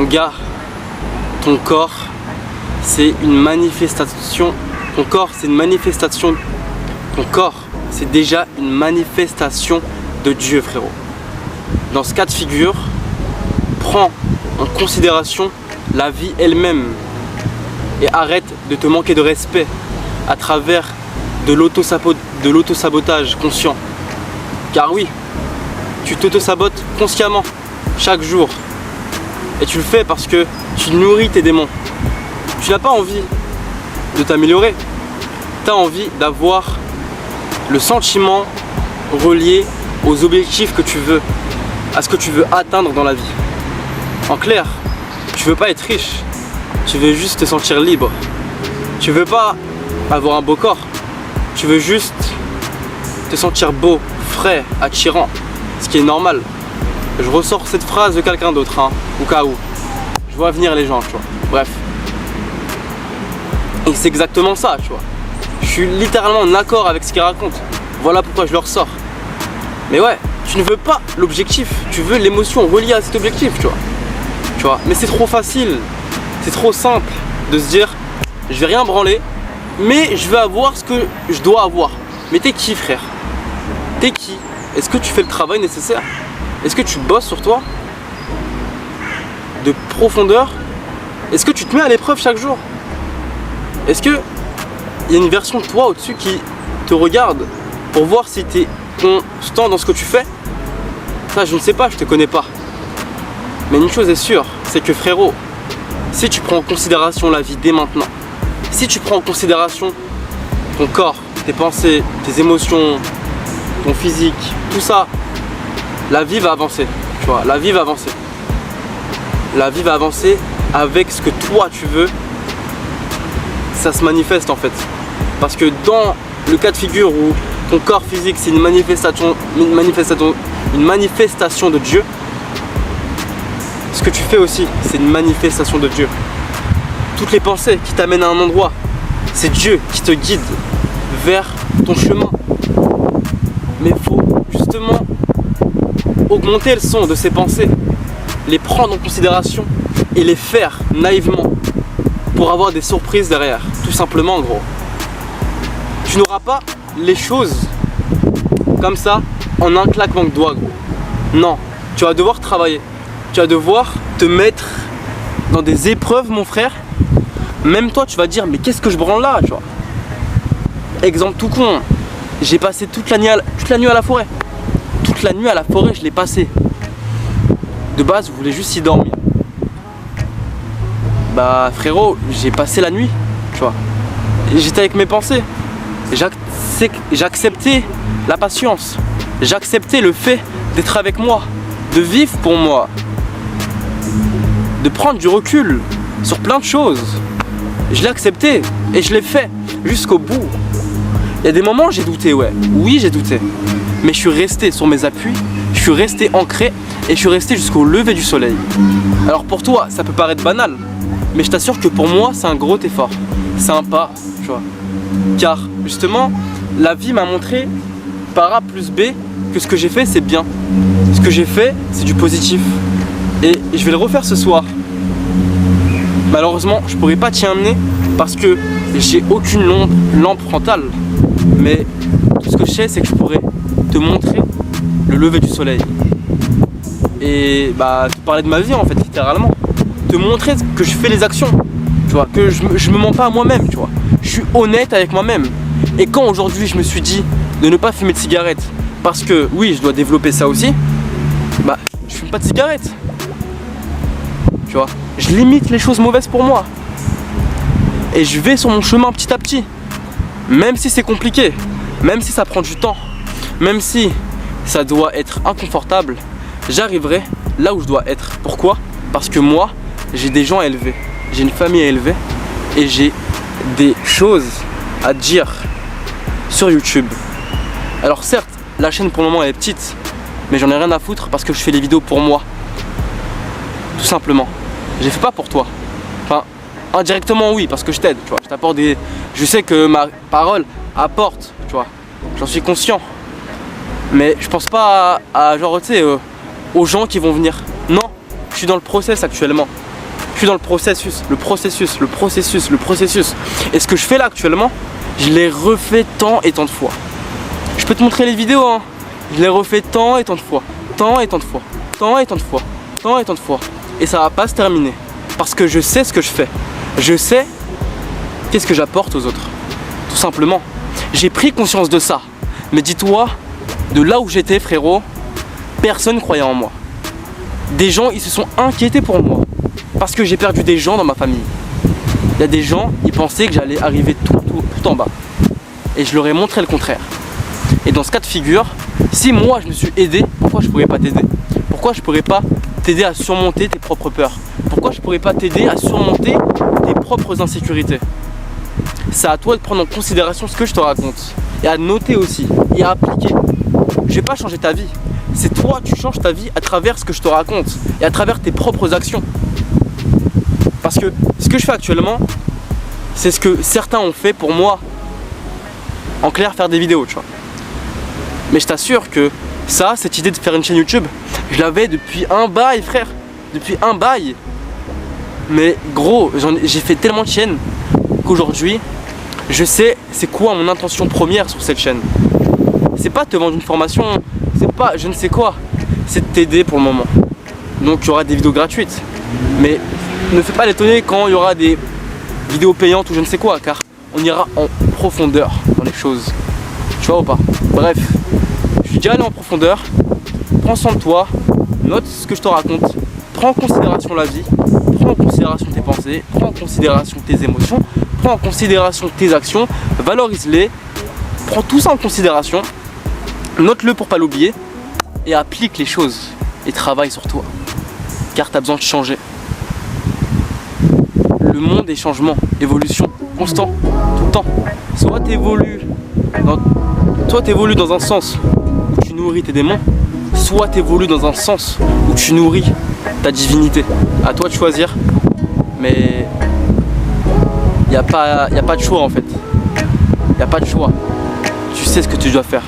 Mon gars, ton corps, c'est une manifestation. Ton corps, c'est une manifestation. Ton corps, c'est déjà une manifestation de Dieu, frérot. Dans ce cas de figure, prends en considération la vie elle-même et arrête de te manquer de respect à travers de l'auto-sabotage conscient. Car oui, tu t'auto-sabotes consciemment chaque jour et tu le fais parce que tu nourris tes démons. Tu n'as pas envie de t'améliorer, tu as envie d'avoir le sentiment relié aux objectifs que tu veux, à ce que tu veux atteindre dans la vie. En clair, tu veux pas être riche, tu veux juste te sentir libre. Tu veux pas avoir un beau corps, tu veux juste te sentir beau, frais, attirant, ce qui est normal. Je ressors cette phrase de quelqu'un d'autre, hein, au cas où. Je vois venir les gens, tu vois. Bref. Et c'est exactement ça, tu vois. Je suis littéralement en accord avec ce qu'il raconte. Voilà pourquoi je le ressors. Mais ouais, tu ne veux pas l'objectif, tu veux l'émotion reliée à cet objectif, tu vois. Tu vois. Mais c'est trop facile, c'est trop simple de se dire, je vais rien branler, mais je vais avoir ce que je dois avoir. Mais t'es qui, frère? T'es qui? Est-ce que tu fais le travail nécessaire? Est-ce que tu bosses sur toi de profondeur? Est-ce que tu te mets à l'épreuve chaque jour? Est-ce que il y a une version de toi au-dessus qui te regarde pour voir si tu es constant dans ce que tu fais? Ça, je ne sais pas, je te connais pas. Mais une chose est sûre, c'est que frérot, si tu prends en considération la vie dès maintenant, si tu prends en considération ton corps, tes pensées, tes émotions, ton physique, tout ça, la vie va avancer, tu vois, la vie va avancer. La vie va avancer avec ce que toi tu veux, ça se manifeste en fait. Parce que dans le cas de figure où ton corps physique c'est une manifestation de Dieu, ce que tu fais aussi c'est une manifestation de Dieu. Toutes les pensées qui t'amènent à un endroit, c'est Dieu qui te guide vers ton chemin. Mais il faut justement augmenter le son de ces pensées, les prendre en considération et les faire naïvement pour avoir des surprises derrière, tout simplement gros. Tu n'auras pas les choses comme ça en un claquement de doigts gros. Non, tu vas devoir travailler, tu vas devoir te mettre dans des épreuves mon frère. Même toi tu vas dire mais qu'est-ce que je branle là, tu vois. Exemple tout con, j'ai passé toute la nuit à la forêt. Toute la nuit à la forêt je l'ai passé. De base je voulais juste y dormir. Bah frérot, j'ai passé la nuit, tu vois. J'étais avec mes pensées. J'acceptais la patience. J'acceptais le fait d'être avec moi, de vivre pour moi, de prendre du recul sur plein de choses. Je l'ai accepté et je l'ai fait jusqu'au bout. Il y a des moments où j'ai douté, ouais. Oui, j'ai douté. Mais je suis resté sur mes appuis, je suis resté ancré et je suis resté jusqu'au lever du soleil. Alors pour toi, ça peut paraître banal, mais je t'assure que pour moi, c'est un gros effort. C'est un pas, tu vois. Car justement, la vie m'a montré par A plus B que ce que j'ai fait, c'est bien. Ce que j'ai fait, c'est du positif. Et je vais le refaire ce soir. Malheureusement, je pourrais pas t'y amener parce que j'ai aucune lampe frontale. Mais tout ce que je sais, c'est que je pourrais te montrer le lever du soleil. Et bah, te parler de ma vie en fait, littéralement. Te montrer que je fais les actions, tu vois, que je me mens pas à moi-même, tu vois. Je suis honnête avec moi-même. Et quand aujourd'hui je me suis dit de ne pas fumer de cigarette, parce que oui, je dois développer ça aussi, bah, je fume pas de cigarette. Tu vois, je limite les choses mauvaises pour moi. Et je vais sur mon chemin petit à petit. Même si c'est compliqué, même si ça prend du temps, même si ça doit être inconfortable, j'arriverai là où je dois être. Pourquoi? Parce que moi, j'ai des gens à élever, j'ai une famille à élever et j'ai des choses à dire sur YouTube. Alors certes, la chaîne pour le moment elle est petite, mais j'en ai rien à foutre parce que je fais les vidéos pour moi. Tout simplement. Je les fais pas pour toi. Enfin, indirectement oui, parce que je t'aide, tu vois. Je t'apporte des... Je sais que ma parole apporte, tu vois. J'en suis conscient. Mais je pense pas à genre, tu sais, aux gens qui vont venir. Non, je suis dans le process actuellement. suis dans le processus. Et ce que je fais là actuellement, je l'ai refait tant et tant de fois. Je peux te montrer les vidéos, hein. Je l'ai refait tant et tant de fois. Et ça va pas se terminer. Parce que je sais ce que je fais. Je sais qu'est-ce que j'apporte aux autres. Tout simplement. J'ai pris conscience de ça. Mais dis-toi, de là où j'étais, frérot, personne ne croyait en moi. Des gens, ils se sont inquiétés pour moi. Parce que j'ai perdu des gens dans ma famille. Il y a des gens, ils pensaient que j'allais arriver tout en bas. Et je leur ai montré le contraire. Et dans ce cas de figure, si moi je me suis aidé, pourquoi je pourrais pas t'aider? Pourquoi je pourrais pas t'aider à surmonter tes propres peurs? Pourquoi je pourrais pas t'aider à surmonter tes propres insécurités? C'est à toi de prendre en considération ce que je te raconte. Et à noter aussi. Et à appliquer. Je vais pas changer ta vie. C'est toi, tu changes ta vie à travers ce que je te raconte. Et à travers tes propres actions. Parce que ce que je fais actuellement, c'est ce que certains ont fait pour moi. En clair, faire des vidéos, tu vois. Mais je t'assure que ça, cette idée de faire une chaîne YouTube, je l'avais depuis un bail, frère. Depuis un bail. Mais gros, j'ai fait tellement de chaînes qu'aujourd'hui, je sais c'est quoi mon intention première sur cette chaîne. C'est pas te vendre une formation, c'est pas je ne sais quoi. C'est de t'aider pour le moment. Donc il y aura des vidéos gratuites. Mais ne fais pas l'étonner quand il y aura des vidéos payantes ou je ne sais quoi, car on ira en profondeur dans les choses. Tu vois ou pas? Bref, je suis déjà allé en profondeur. Prends soin de toi, note ce que je te raconte, prends en considération la vie, prends en considération tes pensées, prends en considération tes émotions, prends en considération tes actions, valorise-les, prends tout ça en considération, note-le pour pas l'oublier et applique les choses et travaille sur toi, car tu as besoin de changer. Le monde est changement, évolution, constant, tout le temps. Soit tu évolues dans un sens où tu nourris tes démons, soit tu évolues dans un sens où tu nourris ta divinité. À toi de choisir, mais il n'y a pas de choix en fait. Il n'y a pas de choix. Tu sais ce que tu dois faire.